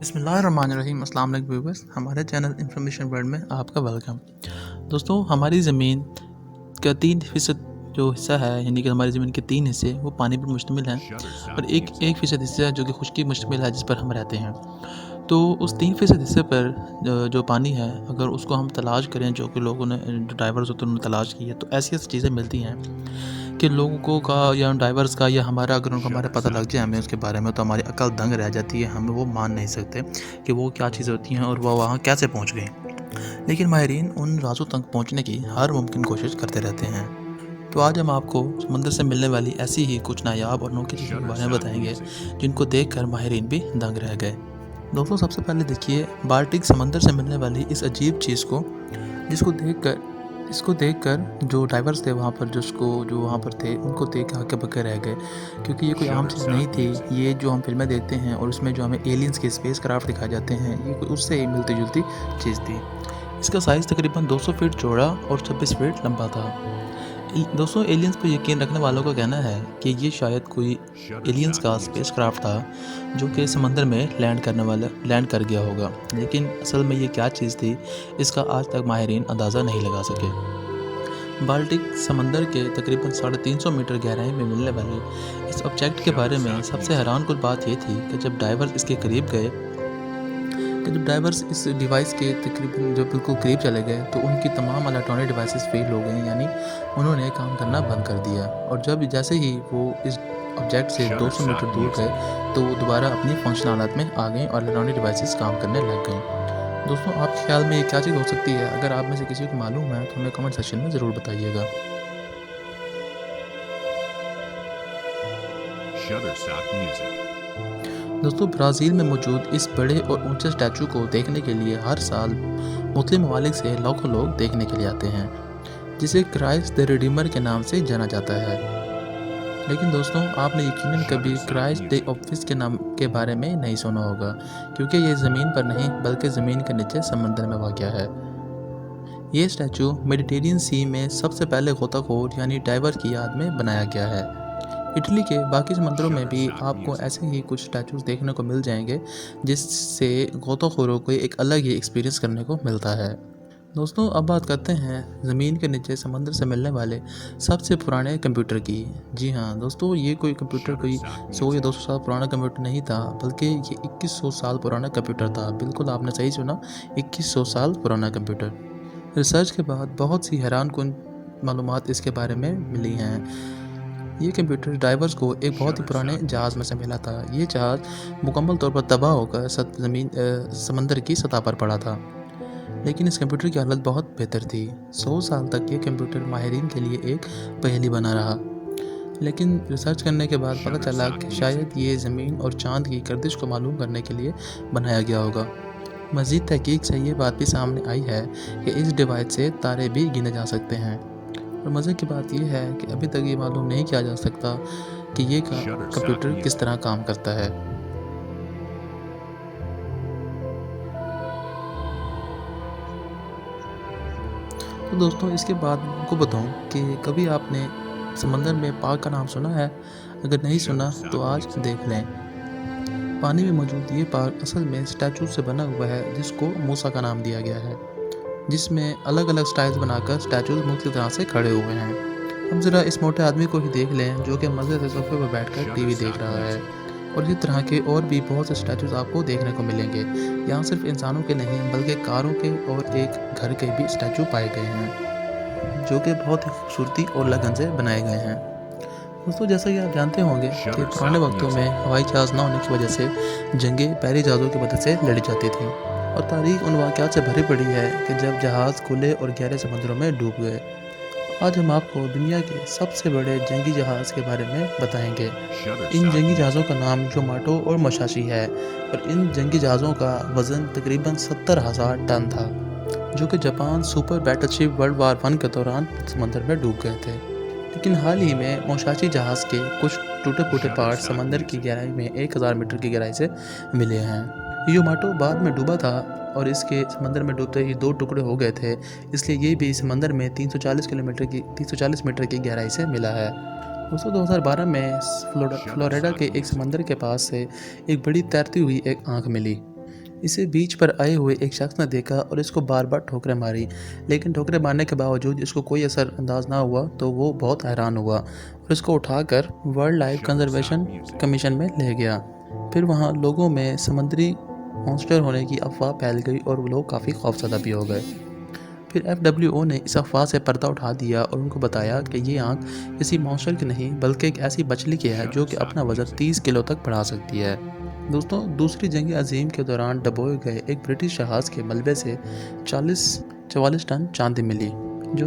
बिस्मिल्लाहिर्रहमानिर्रहीम। अस्सलाम वालेकुम व्यूअर्स, हमारे चैनल इन्फॉर्मेशन वर्ल्ड में आपका वेलकम। दोस्तों, हमारी ज़मीन का 3% जो हिस्सा है, यानी कि हमारी ज़मीन के 3 हिस्से वो पानी पर मुश्तमिल हैं और एक 1% हिस्सा है जो कि खुश्की पर मुश्तमिल है, जिस पर हम रहते हैं। तो उस 3% हिस्से पर जो पानी है, अगर उसको हम तलाश करें, जो कि लोगों ने जो डाइवर्स होते हैं उन्होंने तलाश की है, तो ऐसी-ऐसी चीज़ें मिलती हैं कि लोगों का या डाइवर्स का या हमारा, अगर उनको हमारा पता लग जाए हमें उसके बारे में, तो हमारी अकल दंग रह जाती है। हम वो मान नहीं सकते कि वो क्या चीज़ें होती हैं और वो वहाँ कैसे पहुँच गई। लेकिन माहिरीन उन राज़ों तक पहुँचने की हर मुमकिन कोशिश करते रहते हैं। तो आज हम आपको समुंदर से मिलने वाली ऐसी ही कुछ नायाब और अनोखी चीज़ों के बारे में बताएंगे जिनको देखकर माहिरीन भी दंग रह गए। दोस्तों, सबसे पहले देखिए बाल्टिक समंदर से मिलने वाली इस अजीब चीज़ को, इसको देखकर जो डाइवर्स थे वहाँ पर, जो वहाँ पर थे, उनको देख के हक्के-बक्के रह गए, क्योंकि ये कोई आम चीज़ नहीं थी। ये जो हम फ़िल्में देखते हैं और उसमें जो हमें एलियंस के स्पेस क्राफ्ट दिखाए जाते हैं, ये कोई उससे ही मिलती-जुलती चीज़ थी। इसका साइज़ तकरीबन 200 फीट चौड़ा और 26 फीट लंबा था। दोस्तों, एलियंस पर यकीन रखने वालों का कहना है कि ये शायद कोई एलियंस का स्पेस क्राफ्ट था जो कि समंदर में लैंड कर गया होगा। लेकिन असल में ये क्या चीज़ थी, इसका आज तक माहिरीन अंदाज़ा नहीं लगा सके। बाल्टिक समंदर के तकरीबन 350 मीटर गहराई में मिलने वाले इस ऑब्जेक्ट के बारे में सबसे हैरानकुन बात ये थी कि जब डाइवर्स इस डिवाइस के तकरीबन जब बिल्कुल करीब चले गए, तो उनकी तमाम इलेक्ट्रॉनिक डिवाइसेस फेल हो गई, यानी उन्होंने काम करना बंद कर दिया। और जैसे ही वो इस ऑब्जेक्ट से 200 मीटर दूर गए, तो वो दोबारा अपनी फंक्शनल हालत में आ गई और इलेक्ट्रॉनिक डिवाइसेस काम करने लग गई। दोस्तों, आपके ख्याल में ये क्या चीज़ हो सकती है? अगर आप में से किसी को मालूम है तो हमें कमेंट सेक्शन में ज़रूर बताइएगा। दोस्तों, ब्राज़ील में मौजूद इस बड़े और ऊंचे स्टैचू को देखने के लिए हर साल मुख्तलिफ ममालिक से लाखों लोग देखने के लिए आते हैं, जिसे क्राइस्ट द रिडीमर के नाम से जाना जाता है। लेकिन दोस्तों, आपने यकीनन कभी क्राइस्ट द ऑफिस के नाम के बारे में नहीं सुना होगा, क्योंकि ये ज़मीन पर नहीं बल्कि ज़मीन के नीचे समंदर में वाक़या है। ये स्टैचू मेडिटेरियन सी में सबसे पहले गोताखोर यानी डाइवर की याद में बनाया गया है। इटली के बाकी समंदरों में भी आपको ऐसे ही कुछ स्टैचूज़ देखने को मिल जाएंगे, जिससे गोताखोरों को एक अलग ही एक्सपीरियंस करने को मिलता है। दोस्तों, अब बात करते हैं ज़मीन के नीचे समंदर से मिलने वाले सबसे पुराने कंप्यूटर की। जी हाँ दोस्तों, ये कोई कंप्यूटर कोई 100 या 200 साल पुराना कंप्यूटर नहीं था, बल्कि ये 2100 साल पुराना कंप्यूटर था। बिल्कुल आपने सही सुना, 2100 साल पुराना कंप्यूटर। रिसर्च के बाद बहुत सी हैरानकुन मालूमात इसके बारे में मिली हैं। ये कंप्यूटर डाइवर्स को एक बहुत ही पुराने जहाज़ में से मिला था। ये जहाज़ मुकम्मल तौर पर तबाह होकर समंदर की सतह पर पड़ा था, लेकिन इस कंप्यूटर की हालत बहुत बेहतर थी। 100 साल तक ये कंप्यूटर माहिरीन के लिए एक पहेली बना रहा, लेकिन रिसर्च करने के बाद पता चला कि शायद ये ज़मीन और चाँद की गर्दिश को मालूम करने के लिए बनाया गया होगा। मज़ीद तहकीक से ये बात भी सामने आई है कि इस डिवाइस से तारे भी गिने जा सकते हैं। और मज़े की बात यह है कि अभी तक ये मालूम नहीं किया जा सकता कि ये कंप्यूटर किस तरह काम करता है। तो दोस्तों, इसके बाद आपको बताऊं कि कभी आपने समंदर में पार्क का नाम सुना है? अगर नहीं सुना तो आज देख लें। पानी में मौजूद ये पार्क असल में स्टैचू से बना हुआ है, जिसको मूसा का नाम दिया गया है, जिसमें अलग अलग स्टाइल्स बनाकर स्टैचूज मुख्तलिफ तरह से खड़े हुए हैं। हम ज़रा इस मोटे आदमी को ही देख लें, जो कि मज़े से सोफे पर बैठकर टीवी देख रहा है। और इसी तरह के और भी बहुत से स्टैचूज आपको देखने को मिलेंगे। यहाँ सिर्फ इंसानों के नहीं बल्कि कारों के और एक घर के भी स्टैचू पाए गए हैं, जो कि बहुत ही खूबसूरती और लगन से बनाए गए हैं। दोस्तों, जैसा कि आप जानते होंगे कि पुराने वक्तों में हवाई जहाज़ न होने की वजह से जंगें पहरी जहाज़ों की मदद से लड़ी जाती थीं, और तारीख उन वाक़यात से भरी पड़ी है कि जब जहाज़ खुले और गहरे समुद्रों में डूब गए। आज हम आपको दुनिया के सबसे बड़े जंगी जहाज़ के बारे में बताएंगे। इन जंगी जहाज़ों का नाम योमाटो और मुसाशी है, और इन जंगी जहाज़ों का वज़न तकरीबन 70,000 टन था, जो कि Japan super battleship world war 1 के दौरान समंदर में डूब गए थे। लेकिन हाल ही में मुसाशी जहाज़ के कुछ टूटे फूटे पार्ट समंदर की गहराई में 1000 मीटर की गहराई से मिले हैं। योमाटो बाद में डूबा था और इसके समंदर में डूबते ही 2 टुकड़े हो गए थे, इसलिए ये भी समंदर में 340 मीटर की गहराई से मिला है। दोस्तों, 2012 में फ्लोरिडा के एक समंदर के पास से एक बड़ी तैरती हुई एक आँख मिली, इसे बीच पर आए हुए एक शख्स ने देखा और इसको बार बार ठोकरें मारी, लेकिन ठोकरें मारने के बावजूद इसको कोई असर अंदाज ना हुआ तो वो बहुत हैरान हुआ और इसको उठाकर वर्ल्ड लाइफ कंजर्वेशन कमीशन में ले गया। फिर वहाँ लोगों में समुद्री मॉन्स्टर होने की अफवाह फैल गई और वो लोग काफ़ी खौफजदा भी हो गए। फिर FWO ने इस अफवाह से पर्दा उठा दिया और उनको बताया कि ये आँख किसी मॉन्स्टर की नहीं बल्कि एक ऐसी मछली की है जो कि अपना वज़न 30 किलो तक बढ़ा सकती है। दोस्तों, दूसरी जंग अज़ीम के दौरान डुबोए गए एक ब्रिटिश जहाज़ के मलबे से 44 टन चांदी मिली, जो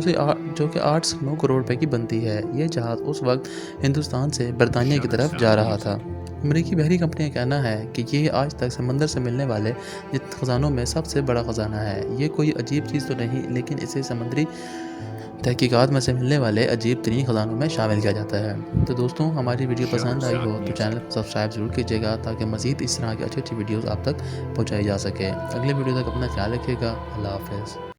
कि 8 से 9 करोड़ रुपए की बनती है। ये जहाज़ उस वक्त हिंदुस्तान से बरतानिया की तरफ जा रहा था। अमेरिकी बहरी कंपनी का कहना है कि ये आज तक समंदर से मिलने वाले खजानों में सबसे बड़ा ख़जाना है। ये कोई अजीब चीज़ तो नहीं, लेकिन इसे समुद्री तहकीकात में से मिलने वाले अजीब तरीन ख़जानों में शामिल किया जाता है। तो दोस्तों, हमारी वीडियो पसंद आई हो तो चैनल को सब्सक्राइब ज़रूर कीजिएगा ताकि मज़ीद इस तरह की अच्छी अच्छी वीडियोज़ आप तक पहुँचाई जा सके। अगले वीडियो तक अपना ख्याल रखिएगा। अल्लाह हाफ़िज़।